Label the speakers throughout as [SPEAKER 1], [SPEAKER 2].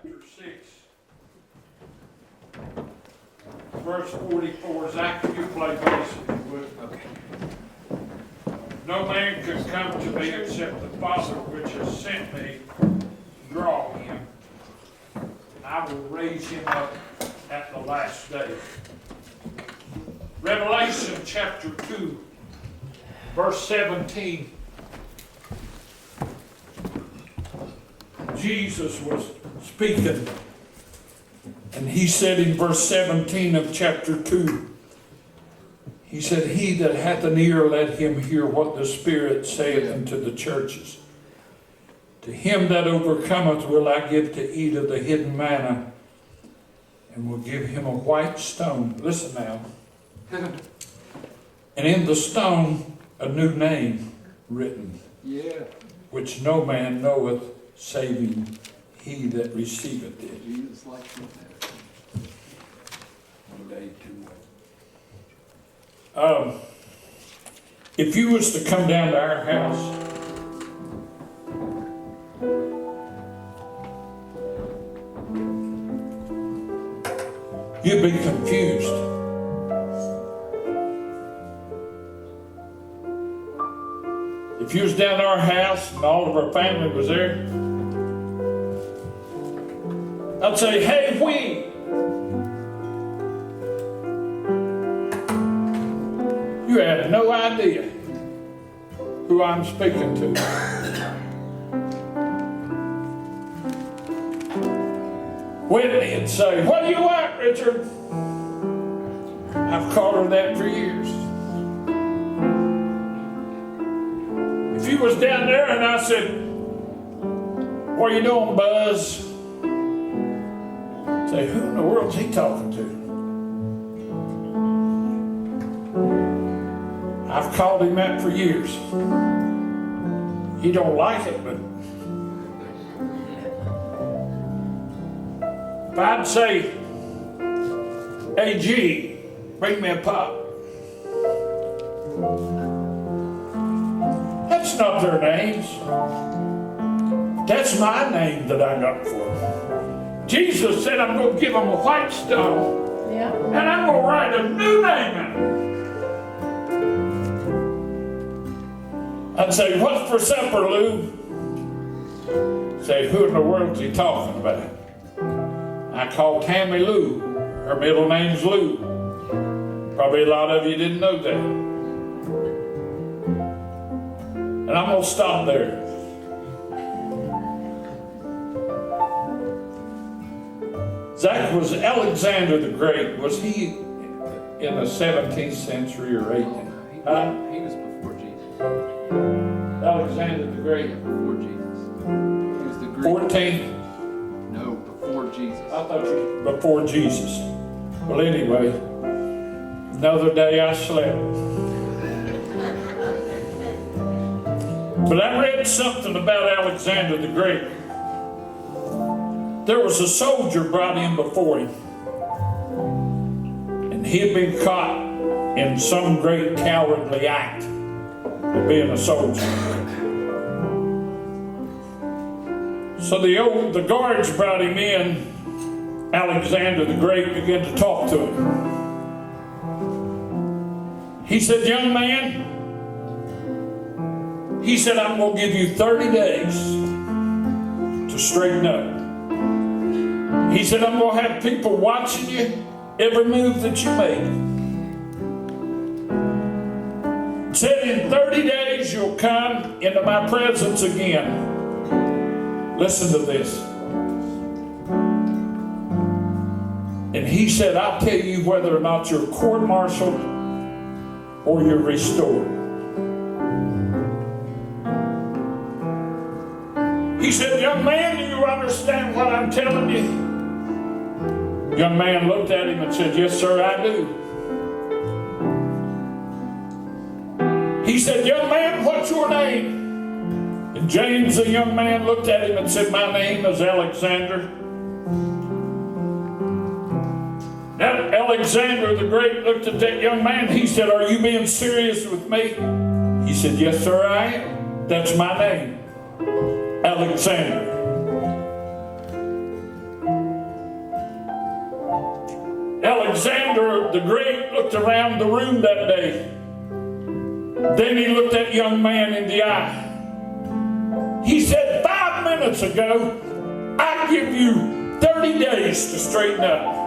[SPEAKER 1] chapter 6, verse 44. Zach, you play bass if you would.
[SPEAKER 2] Okay.
[SPEAKER 1] No man can come to me except the Father which has sent me draw him. I will raise him up at the last day. Revelation chapter 2, verse 17. Jesus was speaking, and he said in verse 17 of chapter 2, he said, "He that hath an ear, let him hear what the Spirit saith unto the churches. To him that overcometh will I give to eat of the hidden manna, and will give him a white stone." Listen now. "And in the stone a new name written, which no man knoweth, saving he that receiveth it."
[SPEAKER 2] Jesus likes it there.
[SPEAKER 1] If you was to come down to our house, you'd be confused. If you was down at our house and all of our family was there, I'd say, "Hey, we." You have no idea who I'm speaking to. Whitney would say, "What do you want, Richard?" I've called her that for years. If you was down there and I said, "What are you doing, Buzz?" Say, "Who in the world's he talking to?" I've called him that for years. He don't like it, but if I'd say, "Hey, G, bring me a pop," that's not their names. That's my name that I got for them. Jesus said, "I'm going to give them a white stone, and I'm going to write a new name in it." I'd say, "What's for supper, Lou?" Say, "Who in the world's he talking about?" I call Tammy Lou. Her middle name's Lou. Probably a lot of you didn't know that. And I'm going to stop there. Zach, was Alexander the Great, was he in the 17th century or 18th?
[SPEAKER 2] He was before Jesus.
[SPEAKER 1] Alexander the Great.
[SPEAKER 2] Before Jesus. He was the Greek.
[SPEAKER 1] 14th?
[SPEAKER 2] No, before Jesus.
[SPEAKER 1] I thought you before Jesus. Well, anyway, another day I slept. But I read something about Alexander the Great. There was a soldier brought in before him, and he had been caught in some great cowardly act of being a soldier. So the guards brought him in. Alexander the Great began to talk to him. He said, "Young man," he said, "I'm going to give you 30 days to straighten up." He said, "I'm going to have people watching you, every move that you make." He said, "In 30 days you'll come into my presence again." Listen to this. And he said, "I'll tell you whether or not you're court-martialed or you're restored." He said, "Young man, do you understand what I'm telling you?" Young man looked at him and said, "Yes, sir, I do." He said, "Young man, what's your name?" And James, the young man, looked at him and said, "My name is Alexander." Now, Alexander the Great looked at that young man. He said, "Are you being serious with me?" He said, "Yes, sir, I am. That's my name, Alexander." Lord the Great looked around the room that day. Then he looked that young man in the eye. He said, 5 minutes ago, I give you 30 days to straighten up.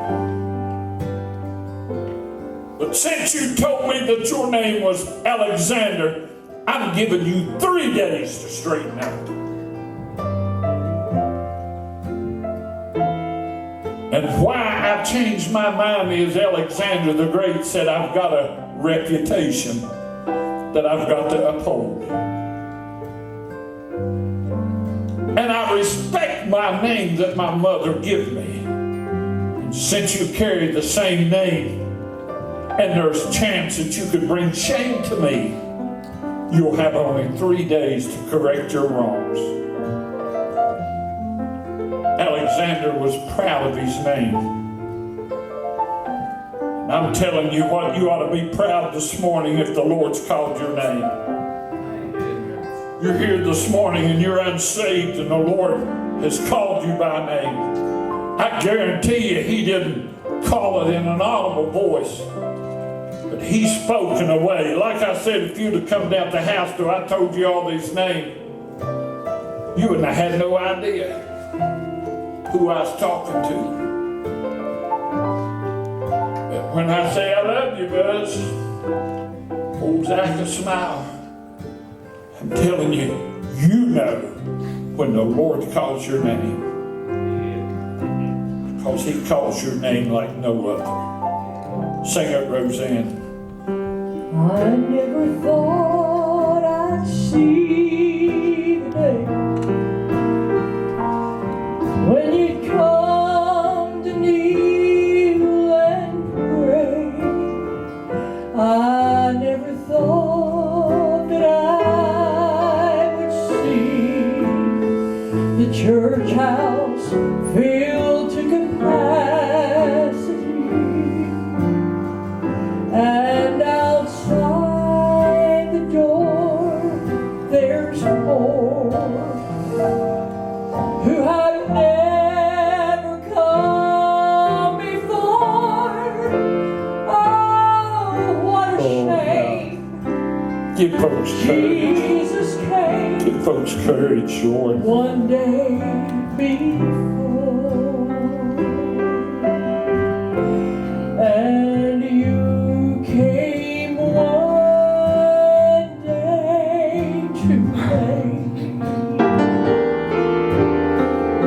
[SPEAKER 1] But since you told me that your name was Alexander, I'm giving you 3 days to straighten up. And why I changed my mind is Alexander the Great said, I've got a reputation that I've got to uphold. And I respect my name that my mother gave me. And since you carry the same name, and there's a chance that you could bring shame to me, you'll have only 3 days to correct your wrongs. Alexander was proud of his name. And I'm telling you what, you ought to be proud this morning if the Lord's called your name. You're here this morning and you're unsaved and the Lord has called you by name. I guarantee you He didn't call it in an audible voice, but He spoke in a way. Like I said, if you'd have come down to the house till I told you all these names, you wouldn't have had no idea who I was talking to. But when I say I love you, Buzz, old Zach will smile. I'm telling you, you know when the Lord calls your name. Because He calls your name like no other. Sing it, Roseanne.
[SPEAKER 3] I never thought I'd see the day when you'd come to kneel and pray. I never thought that I would see the church house filled to capacity, and outside the door there's more who have never come before. Oh, what a shame.
[SPEAKER 1] Give folks courage.
[SPEAKER 3] Jesus came
[SPEAKER 1] Give folks courage, Lord.
[SPEAKER 3] one day before, and you came one day too late.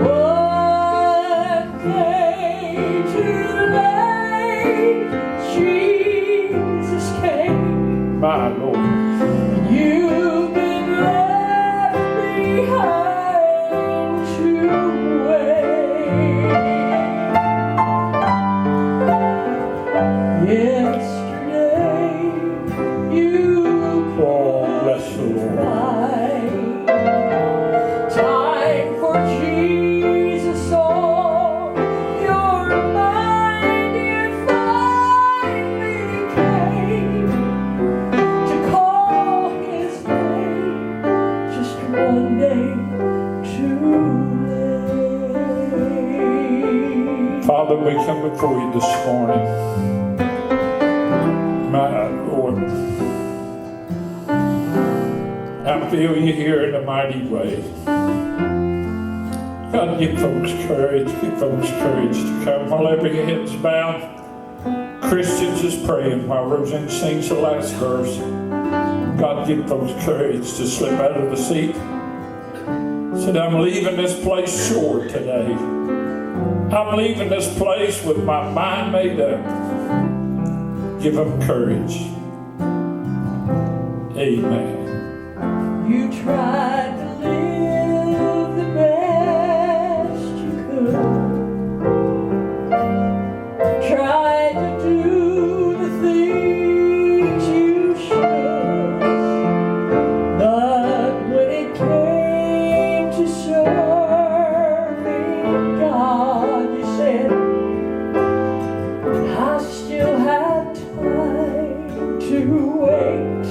[SPEAKER 3] One day too late, Jesus came.
[SPEAKER 1] My Lord.
[SPEAKER 3] You've been left behind to wait. Yesterday you
[SPEAKER 1] Oh, bless the Lord.
[SPEAKER 3] cried. Time for Jesus on your mind. You finally came to call His name, just one day too late.
[SPEAKER 1] Father, we come before you this morning. My Lord, I feel you here in a mighty way. God, give folks courage to come while every head's bowed. Christians is praying while Roseanne sings the last verse. God, give folks courage to slip out of the seat. Said, I'm leaving this place short today. I'm leaving this place with my mind made up. Give them courage. Amen.
[SPEAKER 3] You tried to live the best you could, tried to do the things you should, but when it came to serving God, you said, I still have time to wait.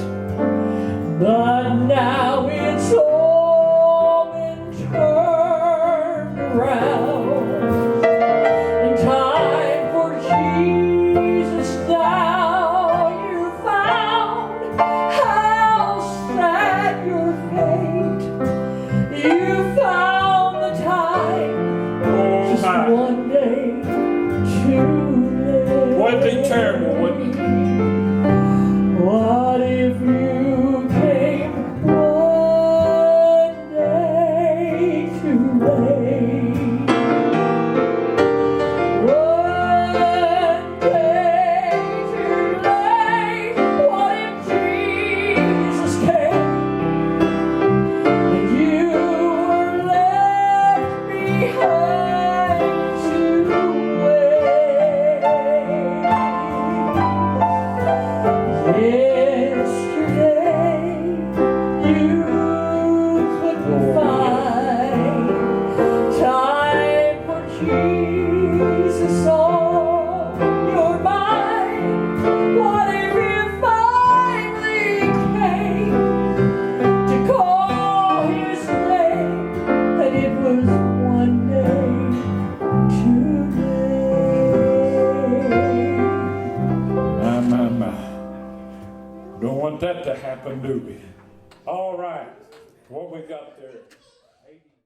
[SPEAKER 3] But now it's all
[SPEAKER 1] my.
[SPEAKER 3] one day too late.
[SPEAKER 1] Wouldn't it be terrible, wouldn't it?
[SPEAKER 3] What if you came one day too late? One day too late. What if Jesus came and you were left behind to wait? Yesterday you couldn't find time for Jesus on your mind. What if you finally came to call his name and it was one day too late?
[SPEAKER 1] My. Don't want that to happen, do we? All right. What we got there?